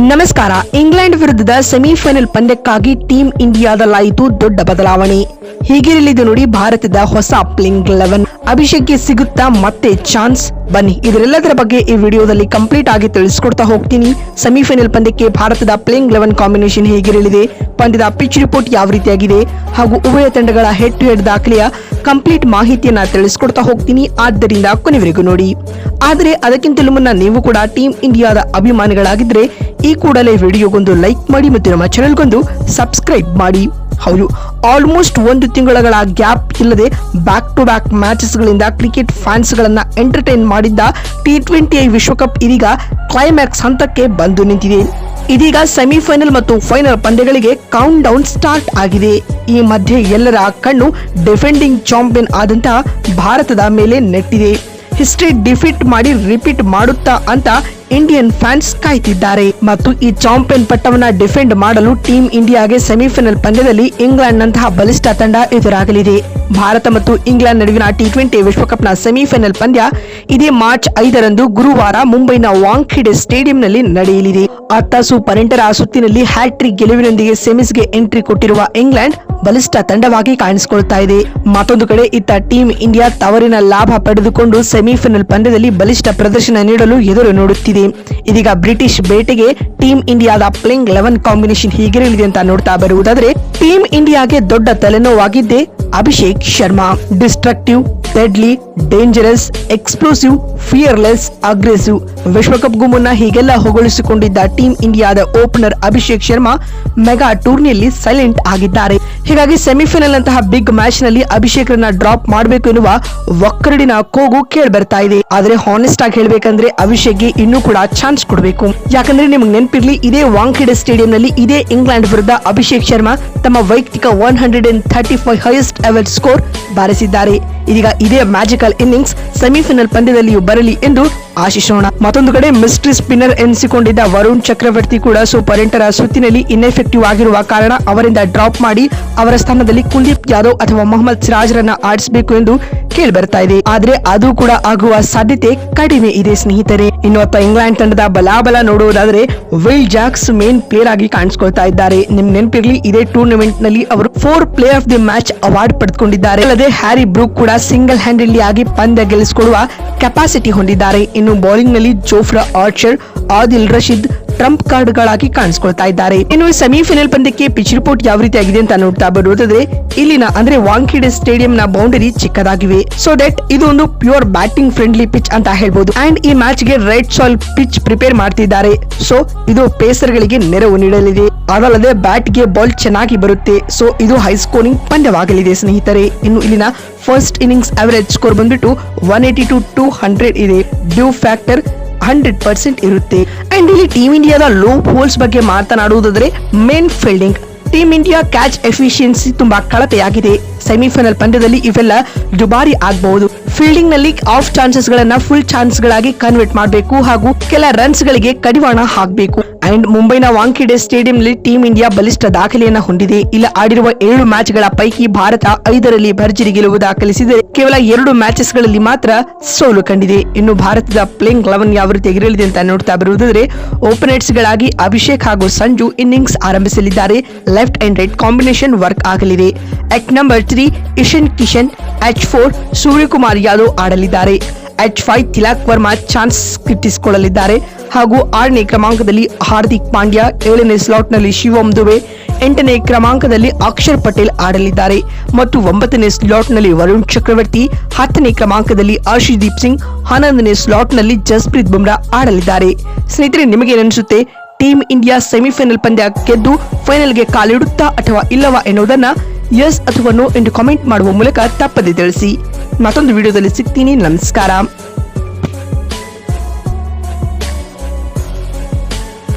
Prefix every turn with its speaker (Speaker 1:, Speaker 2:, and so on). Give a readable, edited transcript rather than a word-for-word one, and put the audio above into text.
Speaker 1: ನಮಸ್ಕಾರ. ಇಂಗ್ಲೆಂಡ್ ವಿರುದ್ಧದ semifinal ಪಂದ್ಯಕ್ಕಾಗಿ team ಇಂಡಿಯಾದಲ್ಲಾಯಿತು ದೊಡ್ಡ ಬದಲಾವಣೆ. ಹೀಗಿರಲಿದೆ ನೋಡಿ ಭಾರತದ ಹೊಸ ಪ್ಲೇಯಿಂಗ್ 11. ಅಭಿಷೇಕ್ಗೆ ಸಿಗುತ್ತಾ ಮತ್ತೆ ಚಾನ್ಸ್? ಬನ್ನಿ ಇದರೆಲ್ಲದರ ಬಗ್ಗೆ ಈ ವಿಡಿಯೋದಲ್ಲಿ ಕಂಪ್ಲೀಟ್ ಆಗಿ ತಿಳಿಸ್ಕೊಡ್ತಾ ಹೋಗ್ತೀನಿ. ಸೆಮಿಫೈನಲ್ ಪಂದ್ಯಕ್ಕೆ ಭಾರತದ ಪ್ಲೇಯಿಂಗ್ 11 ಕಾಂಬಿನೇಷನ್ ಹೇಗಿರಲಿದೆ, ಪಂದ್ಯದ ಪಿಚ್ ರಿಪೋರ್ಟ್ ಯಾವ ರೀತಿಯಾಗಿದೆ ಹಾಗೂ ಉಭಯ ತಂಡಗಳ ಹೆಡ್ ಟು ಹೆಡ್ ದಾಖಲೆಯ ಕಂಪ್ಲೀಟ್ ಮಾಹಿತಿಯನ್ನ ತಿಳಿಸ್ಕೊಡ್ತಾ ಹೋಗ್ತೀನಿ. ಆದ್ದರಿಂದ ಕೊನೆವರೆಗೂ ನೋಡಿ. ಆದರೆ ಅದಕ್ಕಿಂತಲೂ ಮುನ್ನ ನೀವು ಕೂಡ ಟೀಂ ಇಂಡಿಯಾದ ಅಭಿಮಾನಿಗಳಾಗಿದ್ರೆ ಈ ಕೂಡಲೇ ವಿಡಿಯೋಗೊಂದು ಲೈಕ್ ಮಾಡಿ ಮತ್ತು ನಮ್ಮ ಚಾನೆಲ್ಗೊಂದು ಸಬ್ಸ್ಕ್ರೈಬ್ ಮಾಡಿ. ಹೌದು, ಆಲ್ಮೋಸ್ಟ್ ಒಂದು ತಿಂಗಳ ಗ್ಯಾಪ್ ಇಲ್ಲದೆ ಬ್ಯಾಕ್ ಟು ಬ್ಯಾಕ್ ಮ್ಯಾಚಸ್ ಗಳಿಂದ ಕ್ರಿಕೆಟ್ ಫ್ಯಾನ್ಸ್ ಗಳನ್ನ ಎಂಟರ್ಟೈನ್ ಮಾಡಿದ್ದ T20 ವಿಶ್ವಕಪ್ ಇದೀಗ ಕ್ಲೈಮ್ಯಾಕ್ಸ್ ಹಂತಕ್ಕೆ ಬಂದು ನಿಂತಿದೆ. ಇದೀಗ ಸೆಮಿಫೈನಲ್ ಮತ್ತು ಫೈನಲ್ ಪಂದ್ಯಗಳಿಗೆ ಕೌಂಟ್ ಡೌನ್ ಸ್ಟಾರ್ಟ್ ಆಗಿದೆ. ಈ ಮಧ್ಯೆ ಎಲ್ಲರ ಕಣ್ಣು ಡಿಫೆಂಡಿಂಗ್ ಚಾಂಪಿಯನ್ ಆದಂತಹ ಭಾರತದ ಮೇಲೆ ನೆಟ್ಟಿದೆ. ಹಿಸ್ಟ್ರಿ ಡಿಫೀಟ್ ಮಾಡಿ ರಿಪೀಟ್ ಮಾಡುತ್ತಾ ಅಂತ ಇಂಡಿಯನ್ ಫ್ಯಾನ್ಸ್ ಕಾಯ್ತಿದ್ದಾರೆ. ಮತ್ತು ಈ ಚಾಂಪಿಯನ್ ಪಟ್ಟವನ್ನ ಡಿಫೆಂಡ್ ಮಾಡಲು ಟೀಂ ಇಂಡಿಯಾಗೆ ಸೆಮಿಫೈನಲ್ ಪಂದ್ಯದಲ್ಲಿ ಇಂಗ್ಲೆಂಡ್ ನಂತಹ ಬಲಿಷ್ಠ ತಂಡ ಎದುರಾಗಲಿದೆ. ಭಾರತ ಮತ್ತು ಇಂಗ್ಲೆಂಡ್ ನಡುವಿನ T20 ವಿಶ್ವಕಪ್ನ ಸೆಮಿಫೈನಲ್ ಪಂದ್ಯ ಇದೇ ಮಾರ್ಚ್ 5ರಂದು ಗುರುವಾರ ಮುಂಬೈನ ವಾಂಖೆಡೆ ಸ್ಟೇಡಿಯಂನಲ್ಲಿ ನಡೆಯಲಿದೆ. 10 ಸೂಪರ್ 8ರ ಸುತ್ತಿನಲ್ಲಿ ಹ್ಯಾಟ್ರಿಕ್ ಗೆಲುವಿನೊಂದಿಗೆ ಸೆಮಿಸ್ಗೆ ಎಂಟ್ರಿ ಕೊಟ್ಟಿರುವ ಇಂಗ್ಲೆಂಡ್ ಬಲಿಷ್ಠ ತಂಡವಾಗಿ ಕಾಣಿಸಿಕೊಳ್ತಾ ಇದೆ. ಮತ್ತೊಂದು ಕಡೆ ಇತ್ತ ಟೀಂ ಇಂಡಿಯಾ ತವರಿನ ಲಾಭ ಪಡೆದುಕೊಂಡು ಸೆಮಿಫೈನಲ್ ಪಂದ್ಯದಲ್ಲಿ ಬಲಿಷ್ಠ ಪ್ರದರ್ಶನ ನೀಡಲು ಎದುರು ನೋಡುತ್ತಿದೆ. ಇದೀಗ ಬ್ರಿಟಿಷ್ ಬೇಟೆಗೆ ಟೀಂ ಇಂಡಿಯಾದ ಪ್ಲೇಯಿಂಗ್ 11 ಕಾಂಬಿನೇಷನ್ ಹೀಗಿರಲಿದೆ ಅಂತ ನೋಡ್ತಾ ಬರುವುದಾದ್ರೆ, ಟೀಂ ಇಂಡಿಯಾಗೆ ದೊಡ್ಡ ತಲೆನೋವಾಗಿದ್ದೆ Abhishek Sharma. Destructive, deadly, dangerous, explosive, fearless, aggressive. ವಿಶ್ವಕಪ್ಗೂ ಮುನ್ನ ಹೀಗೆಲ್ಲ ಹೊಗಳಿಸಿಕೊಂಡಿದ್ದ ಟೀಂ ಇಂಡಿಯಾದ ಓಪನರ್ ಅಭಿಷೇಕ್ ಶರ್ಮಾ ಮೆಗಾ ಟೂರ್ನಿಯಲ್ಲಿ ಸೈಲೆಂಟ್ ಆಗಿದ್ದಾರೆ. ಹೀಗಾಗಿ ಸೆಮಿಫೈನಲ್ ನಂತಹ ಬಿಗ್ ಮ್ಯಾಚ್ ನಲ್ಲಿ ಅಭಿಷೇಕ್ ರನ್ನ ಡ್ರಾಪ್ ಮಾಡಬೇಕು ಎನ್ನುವ ಒಕ್ಕರಡಿನ ಕೂಗು ಕೇಳಿ ಬರ್ತಾ ಇದೆ. ಆದ್ರೆ ಹಾನೆಸ್ಟ್ ಆಗಿ ಹೇಳ್ಬೇಕಂದ್ರೆ ಅಭಿಷೇಕ್ಗೆ ಇನ್ನೂ ಕೂಡ ಚಾನ್ಸ್ ಕೊಡಬೇಕು. ಯಾಕಂದ್ರೆ ನಿಮ್ಗೆ ನೆನಪಿರ್ಲಿ, ಇದೇ ವಾಂಖೆಡೆ ಸ್ಟೇಡಿಯಂ ನಲ್ಲಿ ಇದೇ ಇಂಗ್ಲೆಂಡ್ ವಿರುದ್ಧ ಅಭಿಷೇಕ್ ಶರ್ಮಾ ತಮ್ಮ ವೈಯಕ್ತಿಕ 135 ಹೈಯೆಸ್ಟ್ ಎವರ್ ಸ್ಕೋರ್ ಬಾರಿಸಿದ್ದಾರೆ. ಇದೀಗ ಇದೇ ಮ್ಯಾಜಿಕಲ್ ಇನ್ನಿಂಗ್ಸ್ ಸೆಮಿಫೈನಲ್ ಪಂದ್ಯದಲ್ಲಿಯೂ ಬರಲಿ ಎಂದು ಆಶಿಸೋಣ. ಮತ್ತೊಂದು ಕಡೆ ಮಿಸ್ಟ್ರಿ ಸ್ಪಿನ್ನರ್ ಎನಿಸಿಕೊಂಡಿದ್ದ ವರುಣ್ ಚಕ್ರವರ್ತಿ ಕೂಡ ಸೂಪರ್ 8ರ ಸುತ್ತಿನಲ್ಲಿ ಇನ್ಎಫೆಕ್ಟಿವ್ ಆಗಿರುವ ಕಾರಣ ಅವರಿಂದ ಡ್ರಾಪ್ ಮಾಡಿ ಅವರ ಸ್ಥಾನದಲ್ಲಿ ಕುಲ್ದೀಪ್ ಯಾದವ್ ಅಥವಾ ಮೊಹಮ್ಮದ್ ಸಿರಾಜ್ ರನ್ನ ಆಡಿಸಬೇಕು ಎಂದು ಕೇಳಿ ಬರ್ತಾ ಇದೆ. ಆದ್ರೆ ಅದು ಕೂಡ ಆಗುವ ಸಾಧ್ಯತೆ ಕಡಿಮೆ ಇದೆ ಸ್ನೇಹಿತರೆ. ಇನ್ನು ಇಂಗ್ಲೆಂಡ್ ತಂಡದ ಬಲಾಬಲ ನೋಡುವುದಾದ್ರೆ ವಿಲ್ ಜಾಕ್ಸ್ ಮೇನ್ ಪ್ಲೇಯರ್ ಆಗಿ ಕಾಣಿಸಿಕೊಳ್ತಾ ಇದ್ದಾರೆ. ನಿಮ್ ನೆನಪಿರ್ಲಿ, ಇದೇ ಟೂರ್ನಮೆಂಟ್ ನಲ್ಲಿ ಅವರು 4 player of the match award ಪಡೆದುಕೊಂಡಿದ್ದಾರೆ. ಅಲ್ಲದೆ ಹ್ಯಾರಿ ಬ್ರೂಕ್ ಕೂಡ ಸಿಂಗಲ್ ಹ್ಯಾಂಡೆಡ್ಲಿ ಆಗಿ ಪಂದ್ಯ ಗೆಲ್ಲಿಸಿಕೊಳ್ಳುವ ಕೆಪಾಸಿಟಿ ಹೊಂದಿದ್ದಾರೆ. ಇನ್ನು ಬೌಲಿಂಗ್ ನಲ್ಲಿ Jofra archer, Adil Rashid Trump card ಗಳಾಗಿ ಕಾಣಿಸಿಕೊಳ್ತಾ ಇದ್ದಾರೆ. ಇನ್ನು ಸೆಮಿಫೈನಲ್ ಪಂದ್ಯಕ್ಕೆ ಪಿಚ್ ರಿಪೋರ್ಟ್ ಯಾವ ರೀತಿಯಾಗಿದೆ ಅಂತ ನೋಡ್ತಾ ಬರುವುದಾದ್ರೆ, ಇಲ್ಲಿನ ಅಂದ್ರೆ ವಾಂಖೆಡೆ ಸ್ಟೇಡಿಯಂ ನ ಬೌಂಡರಿ ಚಿಕ್ಕದಾಗಿವೆ. ಸೊ ದಟ್ ಇದು ಒಂದು ಪ್ಯೂರ್ ಬ್ಯಾಟಿಂಗ್ ಫ್ರೆಂಡ್ಲಿ ಪಿಚ್ ಅಂತ ಹೇಳ್ಬಹುದು. ಅಂಡ್ ಈ ಮ್ಯಾಚ್ ಗೆ ರೆಡ್ ಸಾಲ್ ಪಿಚ್ ಪ್ರಿಪೇರ್ ಮಾಡ್ತಿದ್ದಾರೆ. ಸೊ ಇದು ಪೇಸರ್ ಗಳಿಗೆ ನೆರವು ನೀಡಲಿದೆ. ಅದಲ್ಲದೆ ಬ್ಯಾಟ್ ಗೆ ಬಾಲ್ ಚೆನ್ನಾಗಿ ಬರುತ್ತೆ. ಸೊ ಇದು ಹೈ ಸ್ಕೋರಿಂಗ್ ಪಂದ್ಯವಾಗಲಿದೆ ಸ್ನೇಹಿತರೆ. ಇನ್ನು ಇಲ್ಲಿನ ಫಸ್ಟ್ ಇನ್ನಿಂಗ್ಸ್ ಅವರೇಜ್ ಸ್ಕೋರ್ ಬಂದ್ಬಿಟ್ಟು 180 to 200 ಇದೆ. ಡ್ಯೂ ಫ್ಯಾಕ್ಟರ್ 100% ಇರುತ್ತೆ. ಅಂಡ್ ಇಲ್ಲಿ ಟೀಂ ಇಂಡಿಯಾದ ಲೋ ಹೋಲ್ಸ್ ಬಗ್ಗೆ ಮಾತನಾಡುವುದಾದ್ರೆ, main fielding. Team India catch efficiency ತುಂಬಾ ಕಳಪೆಯಾಗಿದೆ. ಸೆಮಿಫೈನಲ್ ಪಂದ್ಯದಲ್ಲಿ ಇವೆಲ್ಲ ದುಬಾರಿ ಆಗಬಹುದು. ಫೀಲ್ಡಿಂಗ್ ನಲ್ಲಿ ಆಫ್ ಚಾನ್ಸಸ್ ಗಳನ್ನ ಫುಲ್ ಚಾನ್ಸ್ ಗಳಾಗಿ ಕನ್ವರ್ಟ್ ಮಾಡಬೇಕು ಹಾಗೂ ಕೆಲ ರನ್ಸ್ ಗಳಿಗೆ ಕಡಿವಾಣ ಹಾಕಬೇಕು. ಅಂಡ್ ಮುಂಬೈನ ವಾಂಖೆಡೆ ಸ್ಟೇಡಿಯಂ ನಲ್ಲಿ ಟೀಂ ಇಂಡಿಯಾ ಬಲಿಷ್ಠ ದಾಖಲೆಯನ್ನ ಹೊಂದಿದೆ. ಇಲ್ಲಿ ಆಡಿರುವ 7 ಮ್ಯಾಚ್ ಗಳ ಪೈಕಿ ಭಾರತ 5ರಲ್ಲಿ ಭರ್ಜರಿ ಗೆಲುವು ದಾಖಲಿಸಿದರೆ ಕೇವಲ 2 ಮ್ಯಾಚಸ್ ಗಳಲ್ಲಿ ಮಾತ್ರ ಸೋಲು ಕಂಡಿದೆ. ಇನ್ನು ಭಾರತದ ಪ್ಲೇಯಿಂಗ್ 11 ಯಾವ ರೀತಿ ಇರಲಿದೆ ಅಂತ ನೋಡ್ತಾ ಬರುವುದಾದ್ರೆ, ಓಪನರ್ಸ್ ಗಳಾಗಿ ಅಭಿಷೇಕ್ ಹಾಗೂ ಸಂಜು ಇನ್ನಿಂಗ್ಸ್ ಆರಂಭಿಸಲಿದ್ದಾರೆ. Left and write combination work ಆಗಲಿದೆ. ಎಟ್ ನಂಬರ್ 3 ಇಶನ್ ಕಿಶನ್, H4 ಸೂರ್ಯಕುಮಾರ್ ಯಾದವ್ ಆಡಲಿದ್ದಾರೆ. H5 ತಿಲಕ್ ವರ್ಮಾ ಚಾನ್ಸ್ ಗಿಟ್ಟಿಸಿಕೊಳ್ಳಲಿದ್ದಾರೆ ಹಾಗೂ 6ನೇ ಕ್ರಮಾಂಕದಲ್ಲಿ ಹಾರ್ದಿಕ್ ಪಾಂಡ್ಯ, 7ನೇ ಸ್ಲಾಟ್ ನಲ್ಲಿ ಶಿವಮ್ ದುಬೆ, 8ನೇ ಕ್ರಮಾಂಕದಲ್ಲಿ ಅಕ್ಷರ್ ಪಟೇಲ್ ಆಡಲಿದ್ದಾರೆ ಮತ್ತು 9ನೇ ಸ್ಲಾಟ್ ನಲ್ಲಿ ವರುಣ್ ಚಕ್ರವರ್ತಿ, 10ನೇ ಕ್ರಮಾಂಕದಲ್ಲಿ ಹರ್ಷದೀಪ್ ಸಿಂಗ್, 11ನೇ ಸ್ಲಾಟ್ ನಲ್ಲಿ ಜಸ್ಪ್ರೀತ್ ಬುಮ್ರಾ ಆಡಲಿದ್ದಾರೆ. ಸ್ನೇಹಿತರೆ, ನಿಮಗೆ ಅನಿಸುತ್ತೆ ಟೀಂ ಇಂಡಿಯಾ ಸೆಮಿಫೈನಲ್ ಪಂದ್ಯ ಗೆದ್ದು ಫೈನಲ್ಗೆ ಕಾಲಿಡುತ್ತಾ ಅಥವಾ ಇಲ್ಲವಾ ಎನ್ನುವುದನ್ನ ಎಸ್ ಅಥವಾ ನೋ ಎಂದು ಕಾಮೆಂಟ್ ಮಾಡುವ ಮೂಲಕ ತಪ್ಪದೆ ತಿಳಿಸಿ. ಮತ್ತೊಂದು ವಿಡಿಯೋದಲ್ಲಿ ಸಿಗ್ತೀನಿ. ನಮಸ್ಕಾರ.